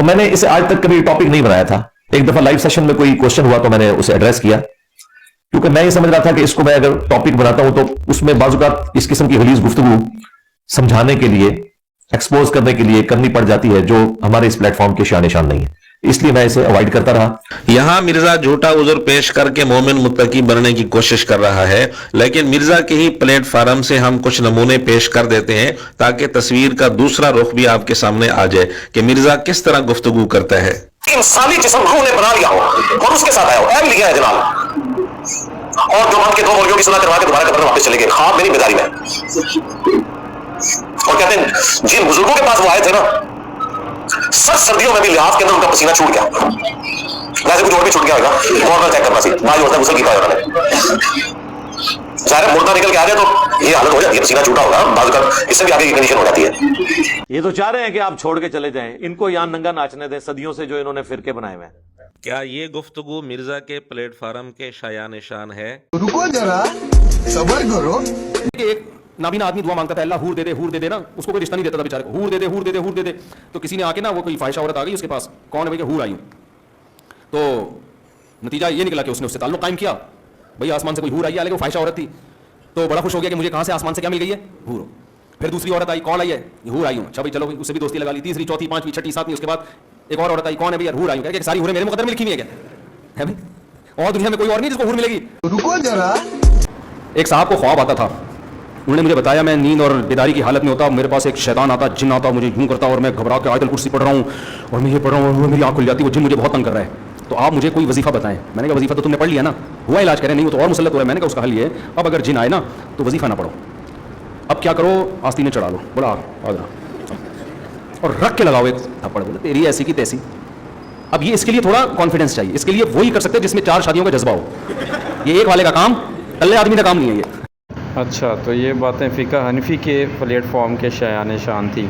मैंने इसे आज तक कभी टॉपिक नहीं बनाया था। एक दफा लाइव सेशन में कोई क्वेश्चन हुआ तो मैंने उसे एड्रेस किया, क्योंकि मैं ये समझ रहा था कि इसको मैं अगर टॉपिक बनाता हूं तो उसमें बाजुकात इस किस्म की गलीज गुफ्तगू समझाने के लिए, एक्सपोज करने के लिए करनी पड़ जाती है, जो हमारे इस प्लेटफॉर्म के शान निशान नहीं है। इसलिए मैं इसे अवॉइड करता रहा। यहाँ मिर्जा झूठा उज़र पेश करके मोमिन मुत्तकी बनने की कोशिश कर रहा है, लेकिन मिर्जा के ही प्लेटफार्म से हम कुछ नमूने पेश कर देते हैं ताकि तस्वीर का दूसरा रुख भी आपके सामने आ जाए कि मिर्जा किस तरह गुफ्तगू करता है। इंसानी जिस्म रूह ने बना लिया हो और उसके साथ आया हो, ऐब लिया है जनाब, और जो मन के 2 मुर्गियों की सुना करवा के दोबारा कब्र में वापस चले गए ख्वाब में नहीं बेदारी में। और कहते हैं जिन बुजुर्गों के पास वो आए थे ना, सर सर्दियों में भी लिहाज के अंदर उनका पसीना छूट गया, वैसे कुछ और भी छूट गया होगा, नॉर्मल चेक करना चाहिए, भाई उसने गुस्ल की पाया उन्होंने, ज़ाहिर मुर्दा निकल के आ जाए तो ये हालत हो जाती है, पसीना छूटा होगा, बाजू का इससे भी आगे की कंडीशन हो जाती है। ये तो चाह रहे हैं कि आप छोड़ के चले जाएं, इनको यहाँ नंगा नाचने दें, सदियों से जो इन्होंने फिरके बनाए हुए हैं। क्या ये गुफ्तगू मिर्जा के प्लेटफार्म के शाया निशान है? रुको जरा, सब्र करो। एक नाबीना आदमी दुआ मांगता था, अल्लाह हूर दे दे ना, उसको कोई रिश्ता नहीं देता था बेचारे को, हूर दे दे। तो किसी ने आके ना, वो कोई फाहिशा औरत आ गई उसके पास, कौन है भाई, हूर आई हूं। तो नतीजा ये निकला कि उसने उससे ताल्लुक कायम किया, भाई आसमान से कोई हूर आई है, लेकिन फाहिशा औरत थी, तो बड़ा खुश हो गया कि मुझे कहां से आसमान से क्या मिल गई है, हूर। फिर दूसरी औरत आई, कौन आई है, हूर आई हूं। अच्छा भाई चलो, उससे भी दोस्ती लगा ली, तीसरी, चौथी, पांचवी, छठी, सातवीं, उसके बाद एक और औरत आई, कौन है भैया, हूर आई हूं। सारी हूरें मेरे मुकद्दर में लिखी हुई है क्या, है भाई, और दुनिया में कोई और नहीं जिसको हूर मिलेगी। रुको जरा। एक साहब को ख्वाब आता था, उन्होंने मुझे बताया, मैं नींद और बेदारी की हालत में होता, मेरे पास एक शैतान आता, जिन आता, मुझे यूं करता, और मैं घबरा के आयतुल कुर्सी पढ़ रहा हूँ, और मैं ये पढ़ रहा हूँ, और मेरी आँख खुल जाती, वो जिन मुझे बहुत तंग कर रहा है, तो आप मुझे कोई वजीफा बताएं। मैंने कहा वजीफा तो तुमने पढ़ लिया ना, हुआ इलाज करें, नहीं वो तो और मुसल्लत हो रहा है। मैंने कहा उसका हल ये है, अब अगर जिन आए ना तो वजीफा ना पढ़ो, अब क्या करो, आस्तीनें चढ़ा लो, बोला आगरा, और रख के लगाओ एक थप्पड़, बोला तेरी ऐसी की तैसी। अब ये इसके लिए थोड़ा कॉन्फिडेंस चाहिए, इसके लिए वही कर सकते हैं जिसमें 4 शादियों का जज्बा हो, ये एक वाले का काम, टल्ले आदमी का काम नहीं है ये। अच्छा, तो ये बातें फ़िक़्ह हनफ़ी के प्लेटफॉर्म के शाया निशान थी।